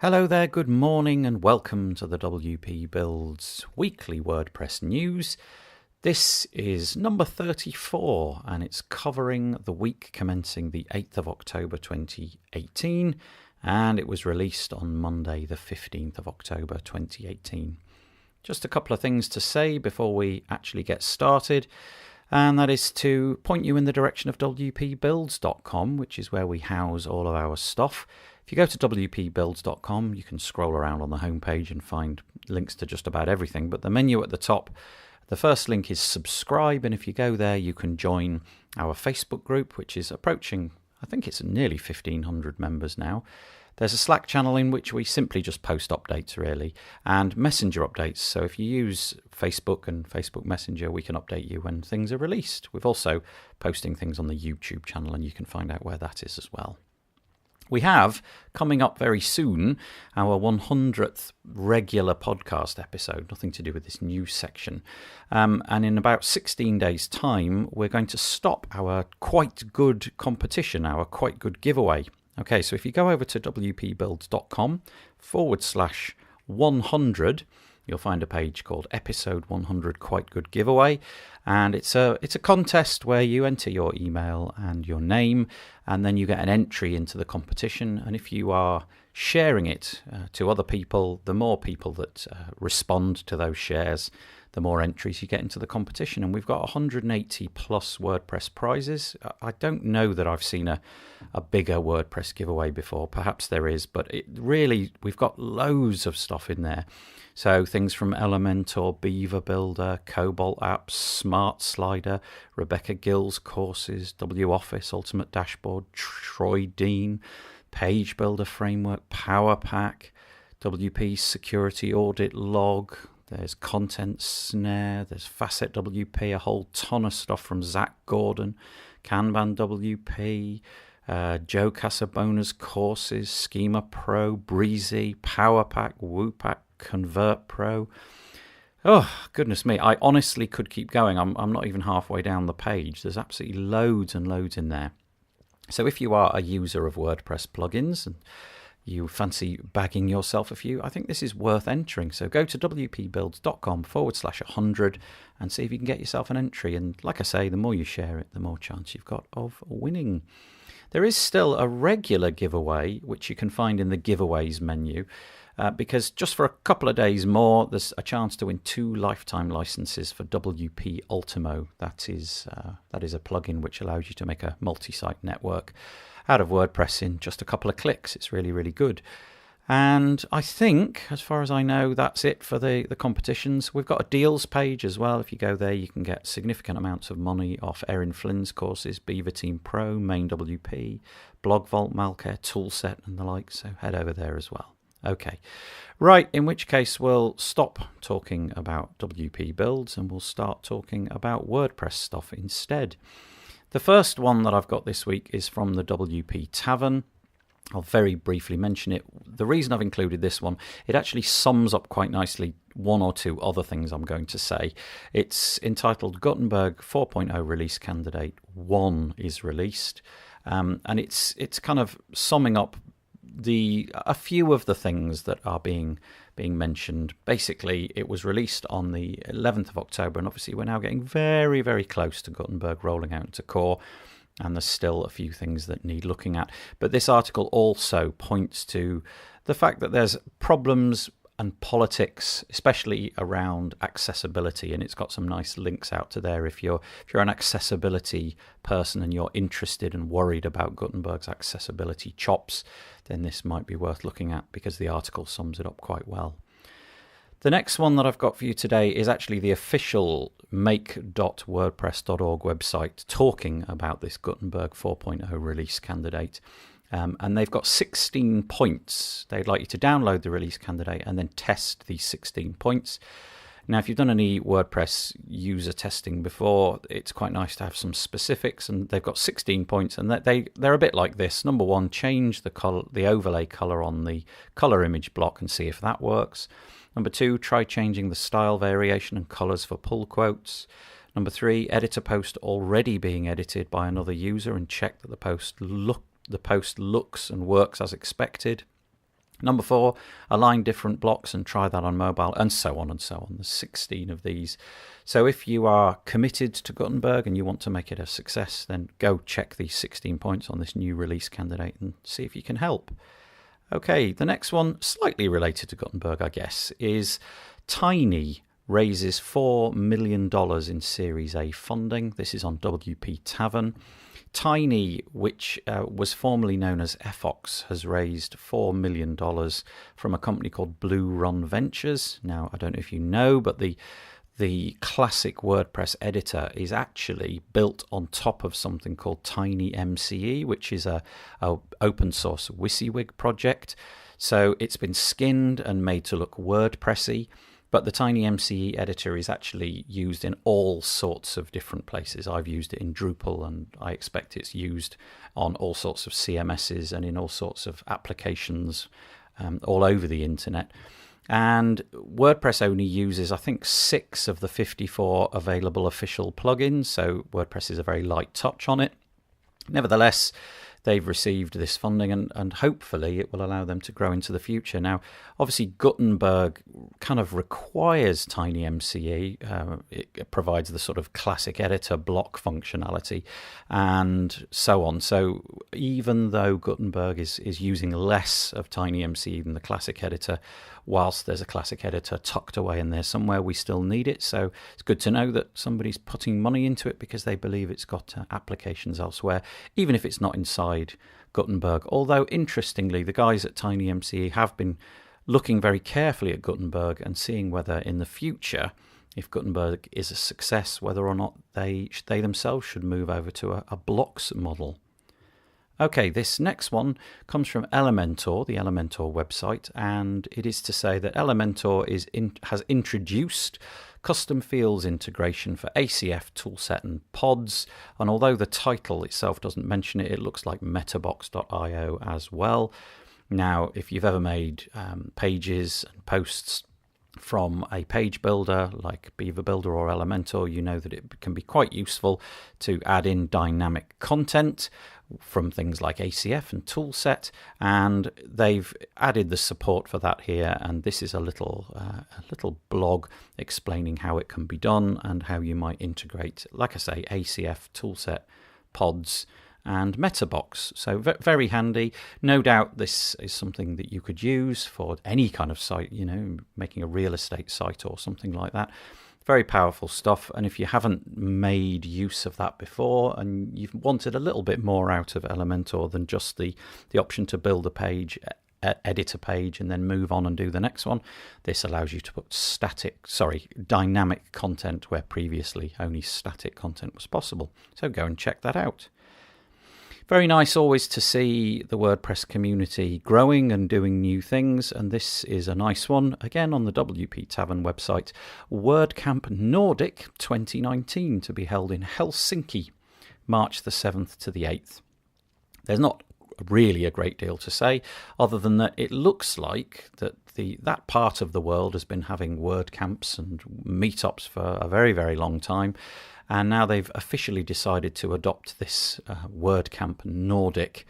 Hello there, good morning and welcome to the WP Builds weekly WordPress news. This is number 34 and it's covering the week commencing the 8th of October 2018 and it was released on Monday the 15th of October 2018. Just a couple of things to say before we actually get started, and that is to point you in the direction of wpbuilds.com, which is where we house all of our stuff. If you go to wpbuilds.com, you can scroll around on the homepage and find links to just about everything. But the menu at the top, the first link is subscribe. And if you go there, you can join our Facebook group, which is approaching, I think it's nearly 1,500 members now. There's a Slack channel in which we simply just post updates, really, and Messenger updates. So if you use Facebook and Facebook Messenger, we can update you when things are released. We're also posting things on the YouTube channel, and you can find out where that is as well. We have, coming up very soon, our 100th regular podcast episode, nothing to do with this news section. And in about 16 days' time, we're going to stop our Quite Good competition, our Quite Good giveaway. Okay, so if you go over to wpbuilds.com/100, you'll find a page called Episode 100 Quite Good Giveaway, and it's a contest where you enter your email and your name, and then you get an entry into the competition. And if you are sharing it to other people, the more people that respond to those shares, the more entries you get into the competition. And we've got 180 plus WordPress prizes. I don't know that I've seen a bigger WordPress giveaway before. Perhaps there is, but we've got loads of stuff in there. So things from Elementor, Beaver Builder, Cobalt Apps, Smart Slider, Rebecca Gill's courses, WOffice, Ultimate Dashboard, Troy Dean, Page Builder Framework, Power Pack, WP Security Audit Log. There's Content Snare, there's Facet WP, a whole ton of stuff from Zach Gordon, Kanban WP, Joe Casabona's courses, Schema Pro, Breezy, Power Pack, Woopack, Convert Pro. Oh, goodness me. I honestly could keep going. I'm not even halfway down the page. There's absolutely loads and loads in there. So if you are a user of WordPress plugins and you fancy bagging yourself a few, I think this is worth entering. So go to wpbuilds.com/100 and see if you can get yourself an entry. And like I say, the more you share it, the more chance you've got of winning. There is still a regular giveaway, which you can find in the giveaways menu. Because just for a couple of days more, there's a chance to win 2 lifetime licenses for WP Ultimo. That is a plugin which allows you to make a multi-site network out of WordPress in just a couple of clicks. It's really, really good. And I think, as far as I know, that's it for the competitions. We've got a deals page as well. If you go there, you can get significant amounts of money off Erin Flynn's courses, Beaver Team Pro, Main WP, Blog Vault, Malcare, Toolset, and the like. So head over there as well. Okay, right, in which case we'll stop talking about WP builds and we'll start talking about WordPress stuff instead. The first one that I've got this week is from the WP Tavern. I'll very briefly mention it. The reason I've included this one, it actually sums up quite nicely one or two other things I'm going to say. It's entitled Gutenberg 4.0 Release Candidate 1 is released, and it's kind of summing up a few of the things that are being mentioned. Basically, it was released on the 11th of October, and obviously we're now getting very, very close to Gutenberg rolling out into core, and there's still a few things that need looking at. But this article also points to the fact that there's problems and politics, especially around accessibility, and it's got some nice links out to there. If you're an accessibility person and you're interested and worried about Gutenberg's accessibility chops, then this might be worth looking at because the article sums it up quite well. The next one that I've got for you today is actually the official make.wordpress.org website talking about this Gutenberg 4.0 release candidate. And they've got 16 points. They'd like you to download the release candidate and then test these 16 points. Now, if you've done any WordPress user testing before, it's quite nice to have some specifics, and they've got 16 points, and they're a bit like this. Number 1, change the overlay color on the color image block and see if that works. Number 2, try changing the style variation and colors for pull quotes. Number 3, edit a post already being edited by another user and check that the post looks and works as expected. Number 4, align different blocks and try that on mobile, and so on and so on. There's 16 of these. So if you are committed to Gutenberg and you want to make it a success, then go check these 16 points on this new release candidate and see if you can help. Okay, the next one, slightly related to Gutenberg, I guess, is Tiny raises $4 million in Series A funding. This is on WP Tavern. Tiny, which was formerly known as Ephox, has raised $4 million from a company called BlueRun Ventures. Now, I don't know if you know, but the classic WordPress editor is actually built on top of something called TinyMCE, which is a open source WYSIWYG project. So it's been skinned and made to look WordPressy. But the TinyMCE editor is actually used in all sorts of different places. I've used it in Drupal, and I expect it's used on all sorts of CMSs and in all sorts of applications all over the internet. And WordPress only uses, I think, 6 of the 54 available official plugins, so WordPress is a very light touch on it. Nevertheless, they've received this funding, and hopefully it will allow them to grow into the future. Now, obviously, Gutenberg kind of requires TinyMCE. It provides the sort of classic editor block functionality and so on. So even though Gutenberg is using less of TinyMCE than the classic editor, whilst there's a classic editor tucked away in there somewhere, we still need it. So it's good to know that somebody's putting money into it because they believe it's got applications elsewhere, even if it's not inside Gutenberg. Although, interestingly, the guys at TinyMCE have been looking very carefully at Gutenberg and seeing whether in the future, if Gutenberg is a success, whether or not they themselves should move over to a blocks model. Okay, this next one comes from Elementor, the Elementor website, and it is to say that Elementor has introduced custom fields integration for ACF, toolset, and pods. And although the title itself doesn't mention it, it looks like metabox.io as well. Now, if you've ever made pages and posts from a page builder like Beaver Builder or Elementor, you know that it can be quite useful to add in dynamic content from things like ACF and toolset, and they've added the support for that here. And this is a little blog explaining how it can be done and how you might integrate, like I say, ACF, toolset, pods, and Metabox. So very handy. No doubt this is something that you could use for any kind of site, you know, making a real estate site or something like that. Very powerful stuff. And if you haven't made use of that before and you've wanted a little bit more out of Elementor than just the option to build a page, edit a page, and then move on and do the next one, this allows you to put dynamic content where previously only static content was possible. So go and check that out. Very nice always to see the WordPress community growing and doing new things, and this is a nice one, again on the WP Tavern website. WordCamp Nordic 2019 to be held in Helsinki, March the 7th to the 8th. There's not really a great deal to say, other than that it looks like that part of the world has been having WordCamps and meetups for a very, very long time. And now they've officially decided to adopt this WordCamp Nordic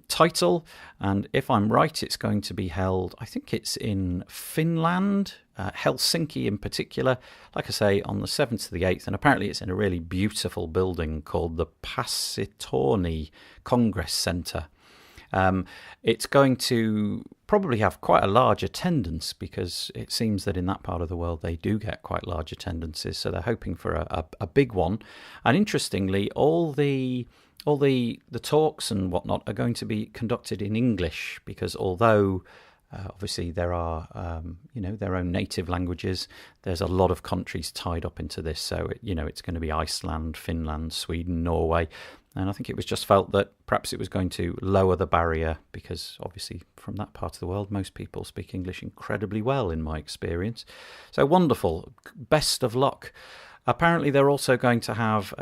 title. And if I'm right, it's going to be held, I think it's in Finland, Helsinki in particular, like I say, on the 7th to the 8th. And apparently it's in a really beautiful building called the Pasitorni Congress Centre. It's going to probably have quite a large attendance because it seems that in that part of the world they do get quite large attendances, so they're hoping for a big one. And interestingly, all the talks and whatnot are going to be conducted in English, because although obviously there are their own native languages, there's a lot of countries tied up into this. So it's going to be Iceland, Finland, Sweden, Norway. And I think it was just felt that perhaps it was going to lower the barrier because obviously from that part of the world, most people speak English incredibly well in my experience. So wonderful. Best of luck. Apparently they're also going to have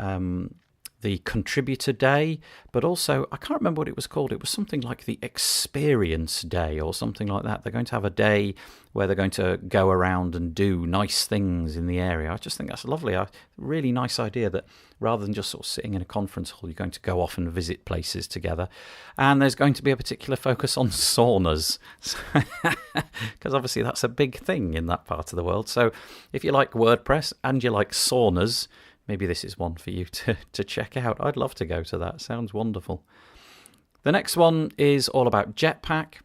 the contributor day, but also, I can't remember what it was called. It was something like the experience day or something like that. They're going to have a day where they're going to go around and do nice things in the area. I just think that's lovely. A really nice idea that rather than just sort of sitting in a conference hall, you're going to go off and visit places together. And there's going to be a particular focus on saunas, because obviously that's a big thing in that part of the world. So if you like WordPress and you like saunas, maybe this is one for you to check out. I'd love to go to that. Sounds wonderful. The next one is all about Jetpack.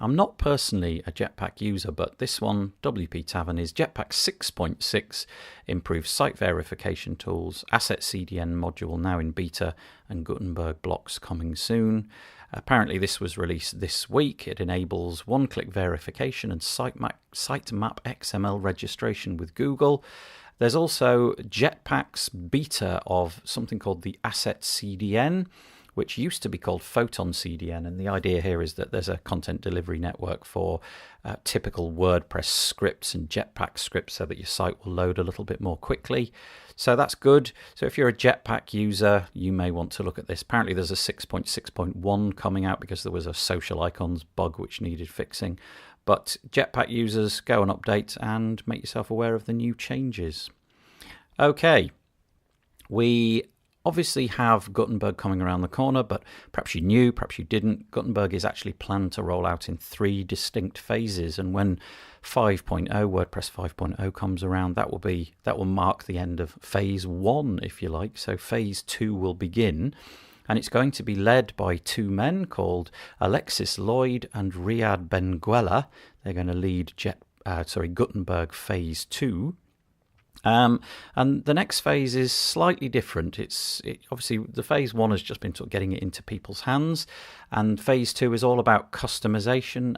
I'm not personally a Jetpack user, but this one, WP Tavern, is Jetpack 6.6, improved site verification tools, Asset CDN module now in beta, and Gutenberg blocks coming soon. Apparently this was released this week. It enables one-click verification and sitemap XML registration with Google. There's also Jetpack's beta of something called the Asset CDN, which used to be called Photon CDN. And the idea here is that there's a content delivery network for typical WordPress scripts and Jetpack scripts so that your site will load a little bit more quickly. So that's good. So if you're a Jetpack user, you may want to look at this. Apparently there's a 6.6.1 coming out because there was a social icons bug which needed fixing. But Jetpack users, go and update and make yourself aware of the new changes. Okay, we obviously have Gutenberg coming around the corner, but perhaps you knew, perhaps you didn't. Gutenberg is actually planned to roll out in 3 distinct phases, and when 5.0, WordPress 5.0 comes around, that will mark the end of phase 1, if you like. So phase 2 will begin. And it's going to be led by 2 men called Alexis Lloyd and Riyad Benguela. They're going to lead Gutenberg Phase 2. And the next phase is slightly different. Obviously, the Phase 1 has just been sort of getting it into people's hands. And Phase 2 is all about customization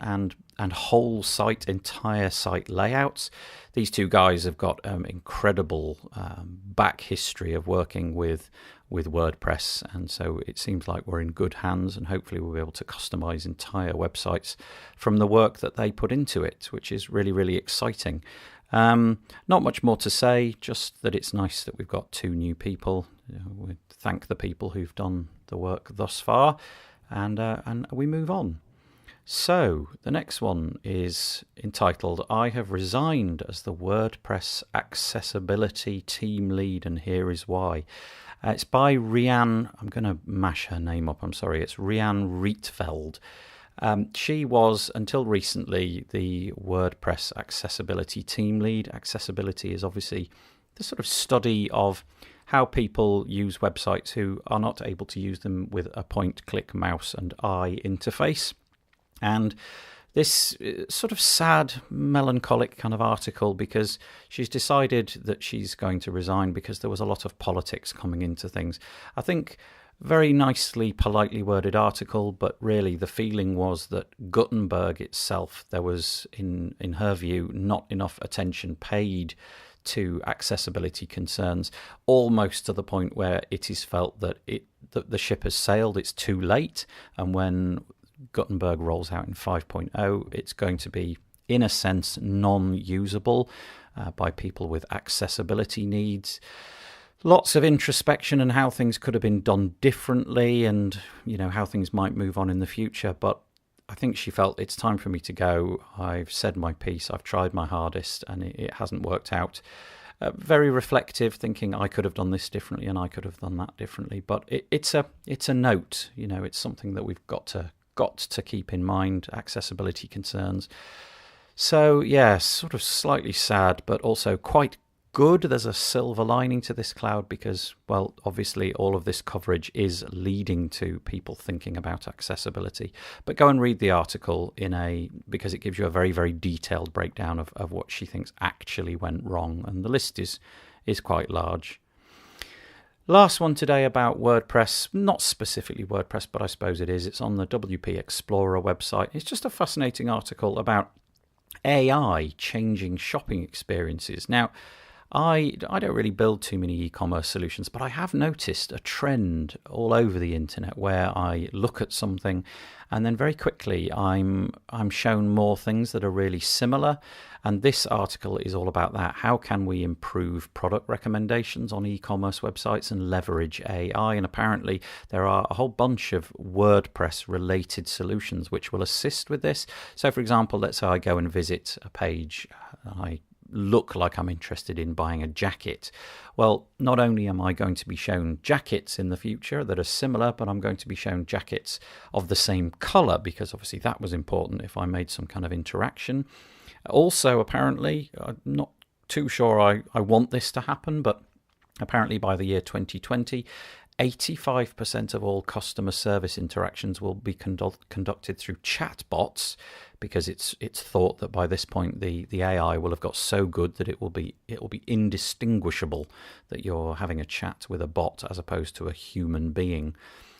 and whole site, entire site layouts. These 2 guys have got incredible back history of working with WordPress, and so it seems like we're in good hands, and hopefully we'll be able to customize entire websites from the work that they put into it, which is really, really exciting. Not much more to say, just that it's nice that we've got 2 new people. We thank the people who've done the work thus far, and we move on. So the next one is entitled, I have resigned as the WordPress accessibility team lead, and here is why. It's by Rianne, I'm going to mash her name up, I'm sorry, it's Rianne Rietveld. She was, until recently, the WordPress accessibility team lead. Accessibility is obviously the sort of study of how people use websites who are not able to use them with a point-click mouse and eye interface. And this sort of sad, melancholic kind of article, because she's decided that she's going to resign because there was a lot of politics coming into things. I think very nicely, politely worded article, but really the feeling was that Gutenberg itself, there was, in her view, not enough attention paid to accessibility concerns, almost to the point where it is felt that the ship has sailed, it's too late, and when Gutenberg rolls out in 5.0, it's going to be, in a sense, non-usable by people with accessibility needs. Lots of introspection and how things could have been done differently, and how things might move on in the future. But I think she felt it's time for me to go. I've said my piece, I've tried my hardest, and it hasn't worked out. Very reflective, thinking I could have done this differently and I could have done that differently. But it's a note, it's something that we've got to keep in mind, accessibility concerns. So yeah, sort of slightly sad, but also quite good. There's a silver lining to this cloud because, well, obviously all of this coverage is leading to people thinking about accessibility. But go and read the article because it gives you a very, very detailed breakdown of what she thinks actually went wrong, and the list is quite large. Last one today about WordPress, not specifically WordPress, but I suppose it is. It's on the WP Explorer website. It's just a fascinating article about AI changing shopping experiences. Now, I don't really build too many e-commerce solutions, but I have noticed a trend all over the internet where I look at something and then very quickly I'm shown more things that are really similar. And this article is all about that. How can we improve product recommendations on e-commerce websites and leverage AI? And apparently there are a whole bunch of WordPress related solutions which will assist with this. So for example, let's say I go and visit a page, I look like I'm interested in buying a jacket. Well, not only am I going to be shown jackets in the future that are similar, but I'm going to be shown jackets of the same color, because obviously that was important if I made some kind of interaction. Also, apparently, I'm not too sure I want this to happen, but apparently by the year 2020, 85% of all customer service interactions will be conducted through chatbots, because it's thought that by this point the AI will have got so good that it will be indistinguishable that you're having a chat with a bot as opposed to a human being.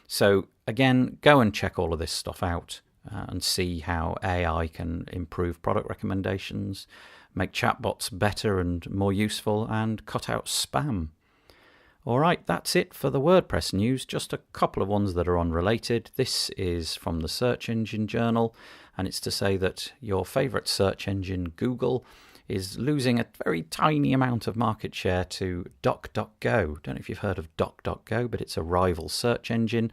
So again, go and check all of this stuff out and see how AI can improve product recommendations, make chatbots better and more useful, and cut out spam. All right, that's it for the WordPress news. Just a couple of ones that are unrelated. This is from the Search Engine Journal, and it's to say that your favorite search engine, Google, is losing a very tiny amount of market share to DuckDuckGo. Don't know if you've heard of DuckDuckGo, but it's a rival search engine.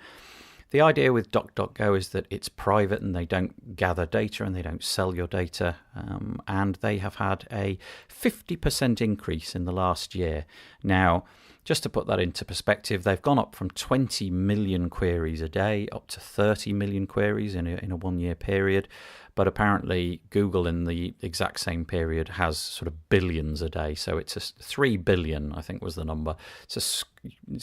The idea with DuckDuckGo is that it's private and they don't gather data and they don't sell your data. And they have had a 50% increase in the last year. Now, just to put that into perspective, they've gone up from 20 million queries a day up to 30 million queries in a 1 year period. But apparently Google in the exact same period has sort of billions a day. So it's 3 billion, I think was the number. It's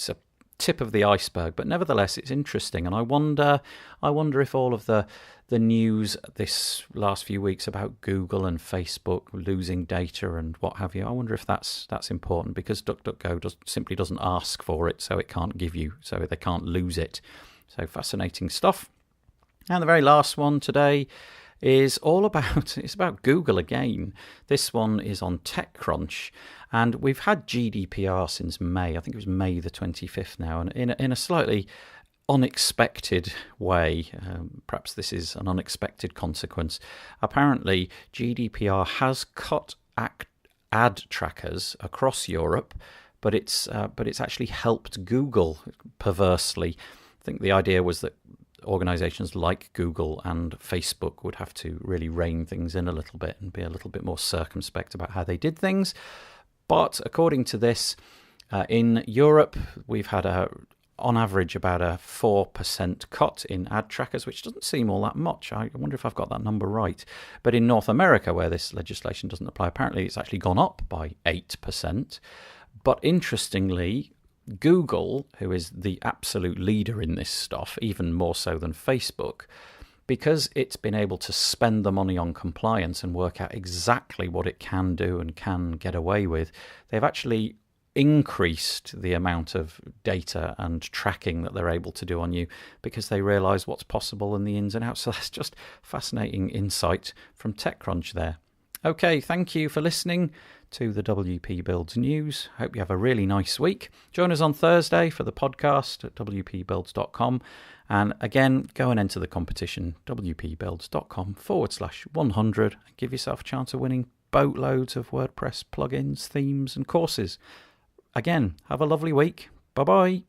a tip of the iceberg, but nevertheless it's interesting. And I wonder if all of the news this last few weeks about Google and Facebook losing data and what have you, I wonder if that's important, because DuckDuckGo simply doesn't ask for it, so it can't give you, so they can't lose it. So fascinating stuff. And the very last one today is it's about Google again. This one is on TechCrunch, and we've had GDPR since May. I think it was May the 25th now, and in a slightly unexpected way, perhaps this is an unexpected consequence. Apparently, GDPR has cut ad trackers across Europe, but it's actually helped Google perversely. I think the idea was that organizations like Google and Facebook would have to really rein things in a little bit and be a little bit more circumspect about how they did things. But according to this, in Europe, we've had on average about a 4% cut in ad trackers, which doesn't seem all that much. I wonder if I've got that number right. But in North America, where this legislation doesn't apply, apparently it's actually gone up by 8%. But interestingly, Google, who is the absolute leader in this stuff, even more so than Facebook, because it's been able to spend the money on compliance and work out exactly what it can do and can get away with, they've actually increased the amount of data and tracking that they're able to do on you, because they realise what's possible and the ins and outs. So that's just fascinating insight from TechCrunch there. Okay, thank you for listening to the WP Builds news. Hope you have a really nice week. Join us on Thursday for the podcast at wpbuilds.com. And again, go and enter the competition, wpbuilds.com/100. Give yourself a chance of winning boatloads of WordPress plugins, themes, and courses. Again, have a lovely week. Bye-bye.